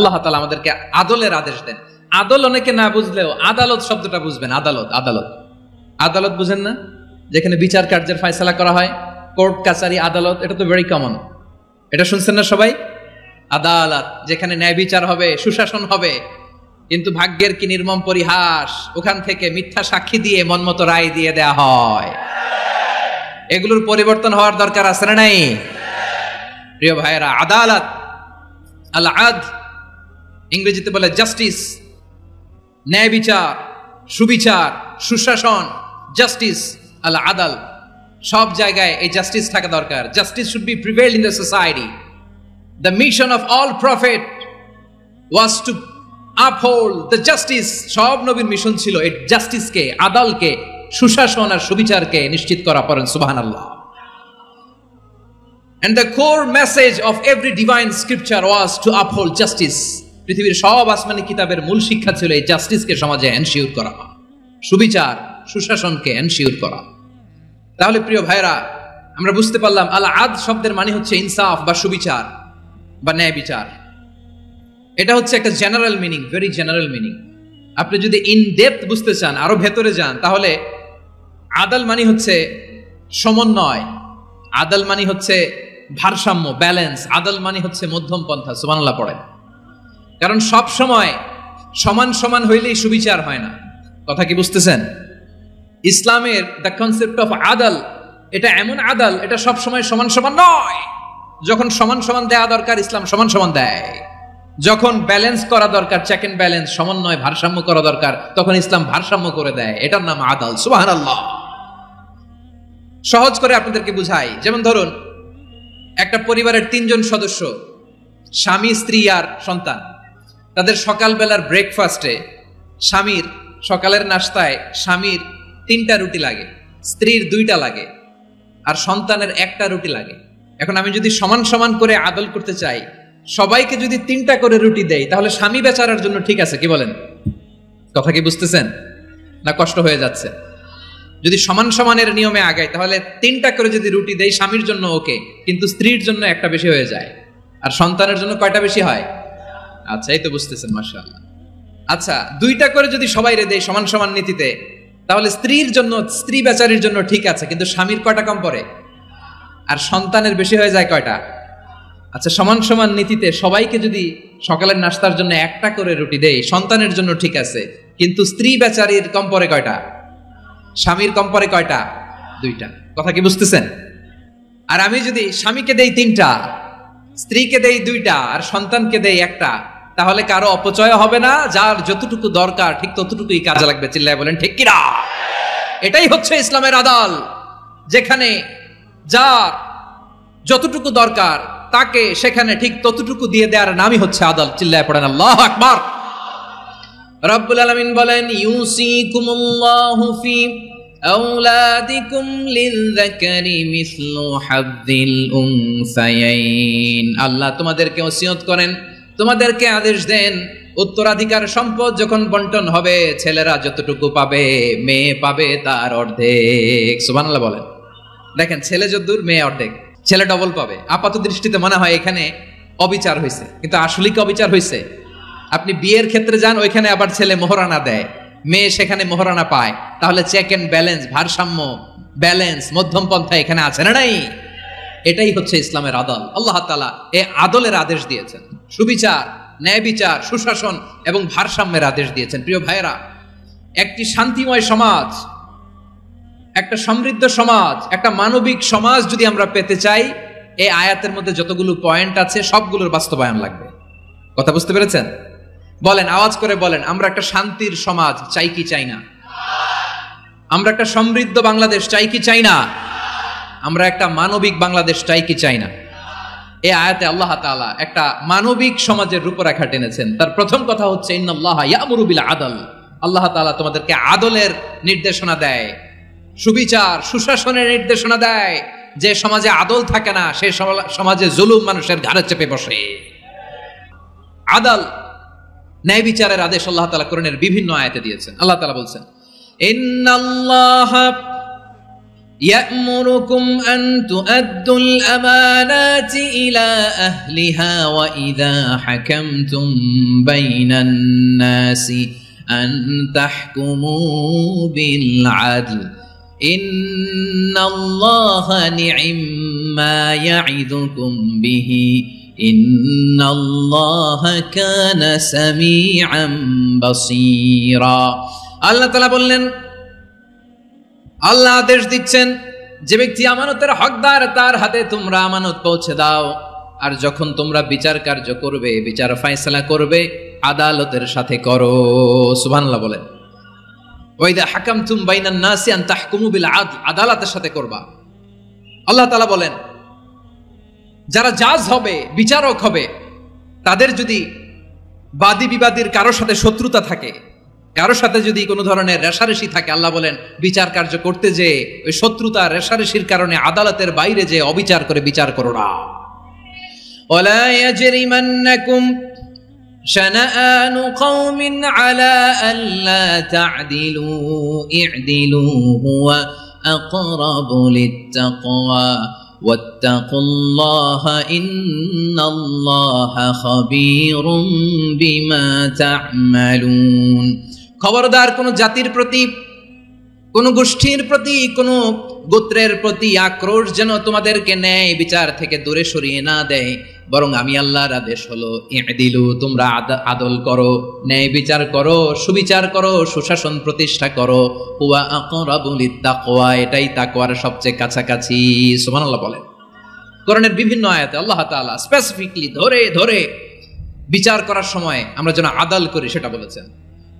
আল্লাহ তাআলা আমাদেরকে আদলের আদেশ দেন। আদল অনেকে না বুঝলেও আদালত শব্দটা বুঝবেন। আদালত আদালত আদালত বুঝেন না? যেখানে বিচার কার্যের ফয়সালা করা হয়, কোর্ট কাছারি আদালত, এটা তো ভেরি কমন। এটা শুনছেন না সবাই? আদালত, যেখানে ন্যায় বিচার হবে, সুশাসন হবে। কিন্তু ভাগ্যের কি নির্মম পরিহাস, ওখান থেকে মিথ্যা সাক্ষী দিয়ে মনমতো রায় দিয়ে দেয়া হয়। এগুলোর পরিবর্তন হওয়ার দরকার আছে না নাই? প্রিয় ভাইয়েরা, আদালত, আল আদ, ইংরেজিতে বলে জাস্টিস, ন্যায় বিচার, সুবিচার, সুশাসন, জাস্টিস, আল আদাল, সব জায়গায় এই জাস্টিস থাকা দরকার। Justice should be prevailed in the society. The mission of all prophet was to uphold the justice. সব নবীর মিশন ছিল এই জাস্টিসকে, আদালকে, সুশাসন আর সুবিচারকে নিশ্চিত করা। পড়েন সুবহানাল্লাহ। And the core message of every divine scripture was to uphold justice. পৃথিবীর সব আসমানি কিতাবের মূল শিক্ষা ছিল এই জাস্টিসকে সমাজে এনশিওর করা, সুবিচার, সুশাসনকে এনশিওর করা। তাহলে প্রিয় ভাইরা, আমরা বুঝতে পারলাম আল আদ শব্দের মানে হচ্ছে ইনসাফ বা সুবিচার বা ন্যায় বিচার। এটা হচ্ছে একটা general meaning, very general meaning. আপনি যদি ইন ডেপথ বুঝতে চান, আরো ভেতরে যান, তাহলে আদাল মানে হচ্ছে সমন্বয়, আদাল মানে হচ্ছে ভারসাম্য, ব্যালেন্স। আদাল মানে হচ্ছে মধ্যম পন্থা। সুবহানাল্লাহ পড়েন। কারণ সব সময় সমান সমান হইলেই সুবিচার হয় না। কথা কি বুঝতেছেন? ইসলামের দ্য কনসেপ্ট অফ আদাল, এটা এমন আদাল, এটা সব সময় সমান সমান নয়। যখন সমান সমান দেয়া দরকার, ইসলাম সমান সমান দেয়। যখন ব্যালেন্স করা দরকার, চেক এন্ড ব্যালেন্স, সমন্বয়, ভারসাম্য করা দরকার, তখন ইসলাম ভারসাম্য করে দেয়। এটার নাম আদাল। সুবহানাল্লাহ। সহজ করে আপনাদেরকে বুঝাই। যেমন ধরুন, একটা পরিবারের 3 জন সদস্য, স্বামী, স্ত্রী আর সন্তান। তাদের সকালবেলার ব্রেকফাস্টে, স্বামীর সকালের নাস্তায় স্বামীর 3টা রুটি লাগে, স্ত্রীর 2টা লাগে, আর সন্তানের 1টা রুটি লাগে। এখন আমি যদি সমান সমান করে আদল করতে চাই, সবাইকে যদি 3টা করে রুটি দেই, তাহলে স্বামী বেচারার জন্য ঠিক আছে? কি বলেন? কথা কি বুঝতেছেন না কষ্ট হয়ে যাচ্ছে? যদি সমান সমানের নিয়মে আগাই, তাহলে 3টা করে যদি রুটি দেই, স্বামীর জন্য ওকে, কিন্তু স্ত্রীর জন্য 1টা বেশি হয়ে যায়। আর সন্তানের জন্য কয়টা বেশি হয়? আচ্ছা, এই তো বুঝতেছেন, মাশাআল্লাহ। আচ্ছা, 2টা করে যদি সবাই রে দেই সমান সমান নীতিতে, তাহলে স্ত্রীর জন্য, স্ত্রী বেচারির জন্য ঠিক আছে, কিন্তু স্বামীর কয়টা কম পড়ে? আর সন্তানের বেশি হয়ে যায় কয়টা? আচ্ছা, সমান সমান নীতিতে সবাইকে যদি সকালের নাস্তার জন্য 1টা করে রুটি দেই, সন্তানের জন্য ঠিক আছে, কিন্তু স্ত্রী বেচারির কম পড়ে কয়টা? স্বামীর কম পড়ে কয়টা? 2টা। কথা কি বুঝতেছেন? আর আমি যদি স্বামীকে দেই 3টা, স্ত্রীকে দেই 2টা, আর সন্তানকে দেই 1টা, তাহলে কারো অপচয় হবে না। যার যতটুকু দরকার ঠিক ততটুকুই কাজে লাগবে। চিল্লায় বলেন ঠিক কিনা? এটাই হচ্ছে ইসলামের আদাল, যেখানে যার যতটুকু দরকার তাকে সেখানে ঠিক ততটুকু দিয়ে দেওয়ার নামই হচ্ছে আদাল। চিল্লায় পড়েন আল্লাহু আকবার। রব্বুল আলামিন বলেন, ইউসিকুমুল্লাহু ফি আওলাদিকুম লিযযাকারি মিসলু হাযযিল উনসায়াইন। আল্লাহ তোমাদেরকে ওসিয়ত করেন, তোমাদেরকে আদেশ দেন, উত্তরাধিকার সম্পদ যখন বন্টন হবে, ছেলেরা যতটুকু পাবে, মেয়ে পাবে তার অর্ধেক। সুবহানাল্লাহ বলেন। দেখেন, ছেলে যদ্দূর, মেয়ে অর্ধেক, ছেলে ডবল পাবে। আপাত দৃষ্টিতে মনে হয় এখানে অবিচার হয়েছে, কিন্তু আসলে কি অবিচার হয়েছে? আপনি বিয়ের ক্ষেত্রে যান, ওইখানে আবার ছেলে মোহরানা দেয়, মেয়ে সেখানে মোহরানা পায়। তাহলে চেক এন্ড ব্যালেন্স, ভারসাম্য, ব্যালেন্স, মধ্যম পন্থা এখানে আছে না নাই? এটাই হচ্ছে ইসলামের আদল। আল্লাহ তাআলা এই আদলের আদেশ দিয়েছেন, সুবিচার, ন্যায় বিচার, সুশাসন এবং ভারসাম্যের আদেশ দিয়েছেন। প্রিয় ভাইয়েরা, একটি শান্তিময় সমাজ, একটা সমৃদ্ধ সমাজ, একটা মানবিক সমাজ যদি আমরা পেতে চাই, এই আয়াতের মধ্যে যতগুলো পয়েন্ট আছে সবগুলোর বাস্তবায়ন লাগবে। কথা বুঝতে পেরেছেন? বলেন, আওয়াজ করে বলেন, আমরা একটা শান্তির সমাজ চাই কি চাই না? আমরা একটা সমৃদ্ধ বাংলাদেশ চাই কি চাই না? আমরা একটা মানবিক বাংলাদেশ চাই কি চাই না? এই আয়াতে আল্লাহ তাআলা একটা মানবিক সমাজের রূপরেখা টেনেছেন। তার প্রথম কথা হচ্ছে, ইন্নাল্লাহা ইয়ামুরু বিল আদল। আল্লাহ তাআলা তোমাদেরকে আদলের নির্দেশনা দেয়, সুবিচার, সুশাসনের নির্দেশনা দেয়। যে সমাজে আদল থাকে না, সেই সমাজে জুলুম মানুষের ঘাড়ে চেপে বসে। আদল, ন্যায় বিচারের আদেশ আল্লাহ তাআলা কোরআনের বিভিন্ন আয়াতে দিয়েছেন। আল্লাহ তাআলা বলছেন, ইন্নাল্লাহা يأمركم أن تؤدوا الأمانات إلى أهلها وإذا حكمتم بين الناس أن تحكموا بالعدل إن الله نعم ما يعظكم به إن الله كان سميعا بصيرا আল্লাহ তাআলা বললেন, আল্লাহ আদেশ দিচ্ছেন যে ব্যক্তি আমানতের হকদার তার হাতে তোমরা আমানত পৌঁছে দাও, আর যখন তোমরা বিচার কার্য করবে, বিচার ফয়সালা করবে, আদালতের সাথে করো। সুবহানাল্লাহ বলেন। ওয়াইদা হাকামতুম বাইনান নাসি আন তাহকুমু বিল আদল, আদালতের সাথে করবা। আল্লাহ তাআলা বলেন যারা জাজ হবে, বিচারক হবে, তাদের যদি বাদী বিবাদীর কারোর সাথে শত্রুতা থাকে, কারোর সাথে যদি কোনো ধরনের রেশারেশি থাকে, আল্লাহ বলেন বিচার কার্য করতে যে ওই শত্রুতা রেশারেশির কারণে আদালতের বাইরে যে অবিচার করে বিচার করো না। ওয়ালা ইয়াজরিমান্নাকুম শানাআনু কওমিন আলা আল্লা তা'দিলু ই'দিলু হুয়া আকরাবু লিত্তাকওয়া ওয়াত্তাকুল্লাহা ইন্নাল্লাহা খাবীরুম বিমা তা'মালুন। খবরদার কোন জাতির প্রতি, কোন গোষ্ঠীর প্রতি, কোন গোত্রের প্রতি আক্রোশ যেন তোমাদেরকে ন্যায় বিচার থেকে দূরে সরিয়ে না দেয়, বরং আমি আল্লাহর আদেশ হলো ই'দিলু, তোমরা আদল করো, ন্যায় বিচার করো, সুবিচার করো, সুশাসন প্রতিষ্ঠা করো, হুয়া আকরাবু লিত্তাকওয়া, এটাই তাকওয়ার সবচেয়ে কাছাকাছি। সুবহানাল্লাহ বলেন। কোরআনের বিভিন্ন আয়াতে আল্লাহ তাআলা স্পেসিফিকলি ধরে ধরে বিচার করার সময় আমরা যেন আদল করি সেটা বলেছেন।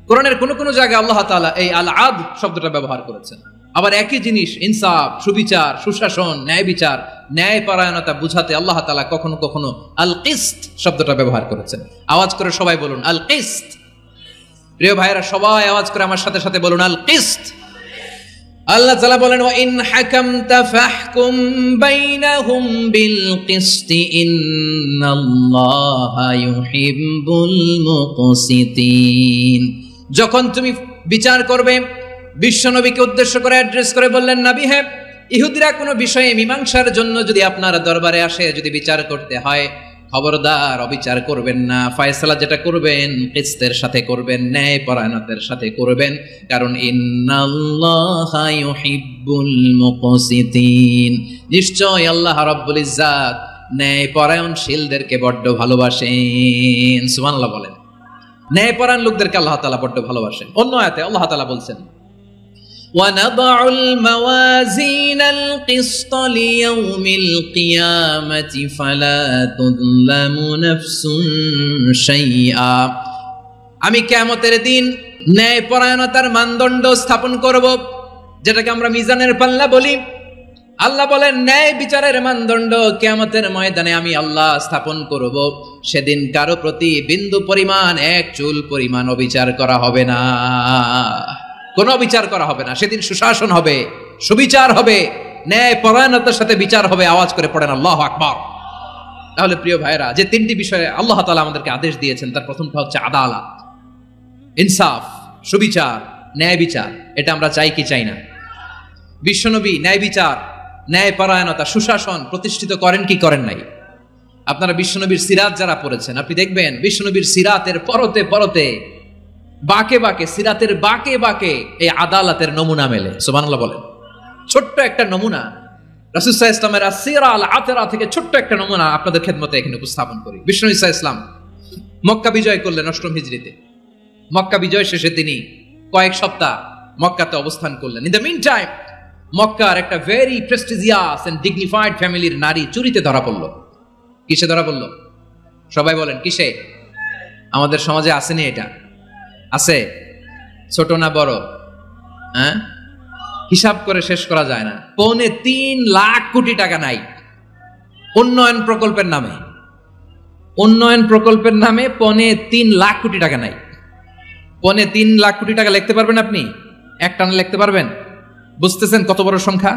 কোরআনের কোন কোন জায়গায় আল্লাহ তাআলা এই আল আদল শব্দটা ব্যবহার করেছেন। আবার একই জিনিস ইনসাফ, সুবিচার, সুশাসন, ন্যায় বিচার, ন্যায় পরায়ণতা বুঝাতে আল্লাহ তাআলা কখনো কখনো আল কিসত শব্দটা ব্যবহার করেছেন। আওয়াজ করে সবাই বলুন আল কিসত। প্রিয় ভাইরা সবাই আওয়াজ করে আমার সাথে সাথে বলুন আল কিসত। আল্লাহ তাআলা বলেন ওয়া ইন হাকামতা ফাহকুম বাইনাহুম বিল কিসতি ইন্নাল্লাহা ইউহিব্বুল মুকসিতিন। যখন তুমি বিচার করবে, বিশ্বনবীকে উদ্দেশ্য করে অ্যাড্রেস করে বললেন, নবী হ্যাঁ, ইহুদিরা কোনো বিষয়ে মীমাংসার জন্য যদি আপনার দরবারে আসে, যদি বিচার করতে হয়, খবরদার অবিচার করবেন না, ফয়সালা যেটা করবেন কিসতের সাথে করবেন, ন্যায় পরায়ণতার সাথে করবেন, কারণ ইন্নাল্লাহা ইউহিব্বুল মুকসিতিন, নিশ্চয় আল্লাহ রাব্বুল ইজ্জাত ন্যায় পরায়ণশীলদেরকে বড্ড ভালোবাসেন। সুবহানাল্লাহ বলেন। ন্যায় পরায়ণ লোকদেরকে আল্লাহ তাআলা বড্ড ভালোবাসেন। অন্য আয়াতে আল্লাহ তাআলা বলছেন وَنَضَعُ الْمَوَازِينَ الْقِسْطَ لِيَوْمِ الْقِيَامَةِ فَلَا تُظْلَمُ نَفْسٌ شَيْئًا। আমি কিয়ামতের দিন ন্যায় পরায়ণতার মানদণ্ড স্থাপন করব, যেটাকে আমরা মিজানের পাল্লা বলি। আল্লাহ বলেন ন্যায় বিচারের মানদণ্ড কিয়ামতের ময়দানে আমি আল্লাহ স্থাপন করব। সেদিন কারো প্রতি বিন্দু পরিমাণ, এক চুল পরিমাণ অবিচার করা হবে না, কোনো বিচার করা হবে না। সেদিন সুশাসন হবে, সুবিচার হবে, ন্যায় পরায়ণতার সাথে বিচার হবে। আওয়াজ করে পড়েন আল্লাহু আকবার। তাহলে প্রিয় ভাইরা, যে তিনটি বিষয়ে আল্লাহ তাআলা আমাদেরকে আদেশ দিয়েছেন, তার প্রথমটা হচ্ছে আদালত, ইনসাফ, সুবিচার, ন্যায় বিচার। এটা আমরা চাই কি চাই না? বিশ্বনবী ন্যায় বিচার, ন্যায় পরায়ণতা, সুশাসন প্রতিষ্ঠিত করেন কি করেন নাই? আপনারা বিশ্বনবীর সিরাত যারা পড়েছেন, আপনি দেখবেন বিশ্বনবীর সিরাতের পরতে পরতে, বাকে বাকে, সিরাতের বাকে বাকে এই আদালতের নমুনা মেলে। সুবহানাল্লাহ বলেন। ছোট্ট একটা নমুনা রাসূল সাল্লাল্লাহু আলাইহি ওয়াসাল্লামের আসসিরা আল আতরা থেকে ছোট্ট একটা নমুনা আপনাদের খেদমতে এখানে উপস্থাপন করি। বিশ্বনবী সাল্লাল্লাহু আলাইহি ওয়াসাল্লাম মক্কা বিজয় করলেন 8ম হিজরিতে। মক্কা বিজয় শেষে তিনি কয়েক সপ্তাহ মক্কাতে অবস্থান করলেন। ইন দ্য মিন টাইম মক্কার একটা ভেরি প্রেস্টিজিয়াস এন্ড ডিগনিফাইড ফ্যামিলির নারী চুরিতে ধরা পড়ল। কিসে ধরা পড়ল? সবাই বলেন কিসে? আমাদের সমাজে আসেনি এটা? আছে? ছোট না বড়? হ্যাঁ, হিসাব করে শেষ করা যায় না। 3.25 লাখ কোটি টাকা নাই উন্নয়ন প্রকল্পের নামে। উন্নয়ন প্রকল্পের নামে 3.25 লাখ কোটি টাকা নাই। 3.25 লাখ কোটি টাকা লিখতে পারবেন আপনি? এক টানে লিখতে পারবেন? বুঝতেছেন কত বড় সংখ্যা?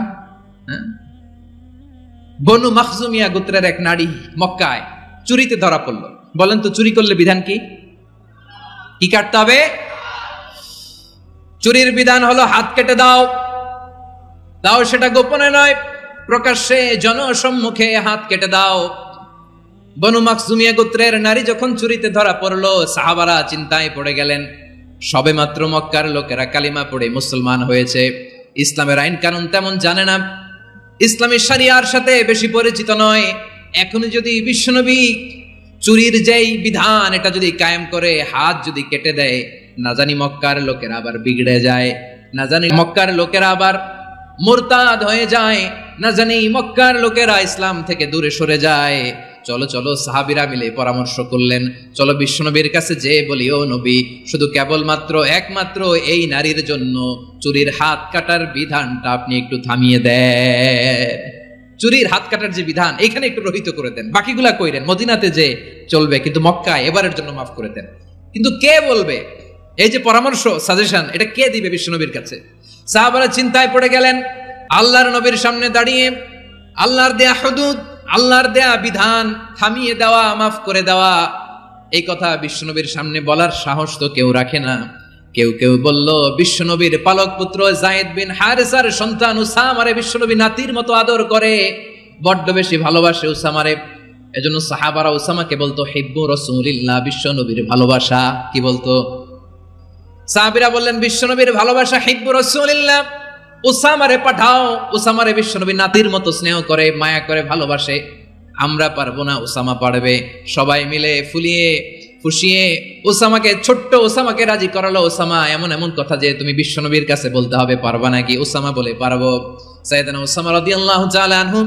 বনু মাখজুমিয়া গোত্রের এক নারী মক্কায় চুরিতে ধরা পড়ল। বলেন তো চুরি করলে বিধান কি? কি কাটতে হবে? চুরির বিধান হলো হাত কেটে দাও। তাও সেটা গোপনে নয়, প্রকাশ্যে জনসম্মুখে হাত কেটে দাও। বনু মাখজুমিয়া গোত্রের নারী যখন চুরিতে ধরা পড়লো, সাহাবারা চিন্তায় পড়ে গেলেন। সবে মাত্র মক্কার লোকেরা কালিমা পড়ে মুসলমান হয়েছে, ইসলামের আইন কানুন তেমন জানে না, ইসলামী শরিয়ার সাথে বেশি পরিচিত নয়। এখনো যদি বিশ্বনবী চুরির যেই বিধান এটা যদি কায়েম করে হাত যদি কেটে দেয়, না জানি মক্কার লোকেরা আবার বিগড়ে যায়, না জানি মক্কার লোকেরা আবার মুরতাদ হয়ে যায়, না জানি মক্কার লোকেরা ইসলাম থেকে দূরে সরে যায়। চলো চলো, সাহাবীরা মিলে পরামর্শ করলেন, চলো বিশ্বনবীর কাছে যে বলি, ও নবী, শুধু কেবলমাত্র একমাত্র এই নারীর জন্য চুরির হাত কাটার বিধানটা আপনি একটু থামিয়ে দেন। চুরির হাত কাটার যে বিধান এখানে একটু রহিত করে দেন, বাকিগুলা কইরেন মদিনাতে যে চলবে, কিন্তু মক্কায় এবারের জন্য মাফ করে দেন। কিন্তু কে বলবে? এই যে পরামর্শ, সাজেশন, এটা কে দিবে বিশ্বনবীর কাছে? সাহাবারা চিন্তায় পড়ে গেলেন। আল্লাহর নবীর সামনে দাঁড়িয়ে আল্লাহর দেয়া হুদুদ, আল্লাহর দেয়া বিধান থামিয়ে দেওয়া, মাফ করে দেওয়া, এই কথা বিশ্বনবীর সামনে বলার সাহস তো কেউ রাখে না। কেউ কেউ বলল, বিশ্বনবীর পালক পুত্র যায়েদ বিন হারেসার সন্তান উসামারে বিশ্বনবী নাতির মতো আদর করে, বড্ড বেশি ভালোবাসে উসামারে। এজন্য সাহাবারা উসামাকে বলতো হিব্বু রাসূলিল্লাহ, বিশ্বনবীর ভালোবাসা। কি বলতো? সাহাবীরা বললেন, বিশ্বনবীর ভালোবাসা হিব্বু রাসূলিল্লাহ, উসামারে পাঠাও। উসামারে বিশ্বনবী নাতির মতো স্নেহ করে, মায়া করে, ভালোবাসে। আমরা পারবো না, উসামা পারবে। সবাই মিলে ফুলিয়ে ফুসিয়ে উসামাকে, ছোট্ট উসামাকে রাজি করালো। উসামা এমন এমন কথা যে তুমি বিশ্বনবীর কাছে বলতে হবে, পারবা নাকি? উসামা বলে, পারবো। সাইয়েদনা উসামা রাদিয়াল্লাহু তাআলা আনহু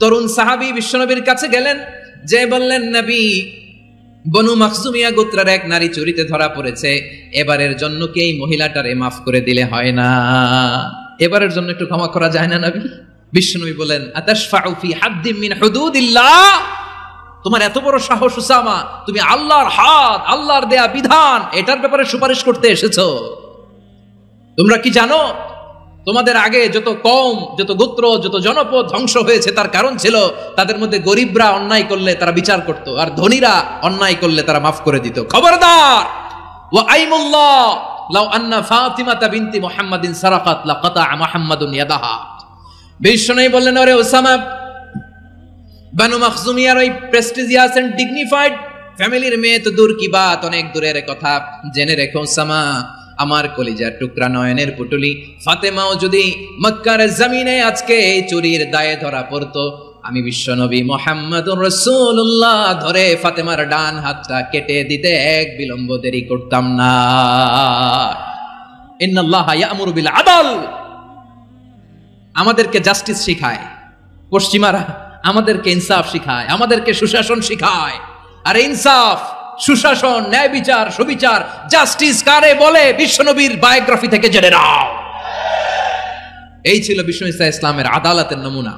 তরুণ সাহাবী বিশ্বনবীর কাছে গেলেন, যে বললেন, নবী, বনু মাখজুমিয়া গোত্রের এক নারী চুরিতে ধরা পড়েছে, এবারের জন্য কি এই মহিলাটারে মাফ করে দিলে হয় না? এবারের জন্য একটু ক্ষমা করা যায় না নবী? বিশ্বনবী বলেন, আতাশফাউ ফি হাদ্দিম মিন হুদুদিল্লাহ, তোমার এত বড় সাহস উসামা, তুমি আল্লাহর হাত, আল্লাহর দেয়া বিধান, এটার ব্যাপারে সুপারিশ করতে এসেছো? তোমরা কি জানো তোমাদের আগে যত কওম, যত গোত্র, যত জনপদ ধ্বংস হয়েছে তার কারণ ছিল তাদের মধ্যে গরিবরা অন্যায় করলে তারা বিচার করত, আর ধনীরা অন্যায় করলে তারা মাফ করে দিত। খবরদার! ওয়া আইমুল্লাহ লাউ আন্না ফাতিমাতা বিনতি মুহাম্মাদিন সারাকাত লাকাতা মুহাম্মাদুন ইয়াদাহা। বিশ্বনবী বললেন, ওরে ওসামা, বানু মাখজুমিয়ার ওই প্রেস্টিজিয়াস এন্ড ডিগনিফাইড ফ্যামিলির মেয়ে তো দূর কি বাত, অনেক দূরের কথা। জেনে রেখো ওসামা, আমার কলিজার টুকরা, নয়নের পুটুলি ফাতেমাও যদি মক্কার জমিনে আজকে এই চুরির দায়ে ধরা পড়তো, আমি বিশ্বনবী মুহাম্মদুর রাসূলুল্লাহ ধরে ফাতেমার ডান হাতটা কেটে দিতে এক বিলম্ব দেরি করতাম না। ইন্নাল্লাহা ইয়া'মুরু বিল আদল, আমাদেরকে জাস্টিস শিখায় পশ্চিমারা, আমাদেরকে ইনসাফ শিখায়, আমাদেরকে সুশাসন শিখায়। আর ইনসাফ, সুশাসন, ন্যায় বিচার, সুবিচার, জাস্টিস কারে বলে বিশ্বনবীর বায়োগ্রাফি থেকে জেনে নাও। এই ছিল বিশ্বনবী ইসলামের আদালতের নমুনা।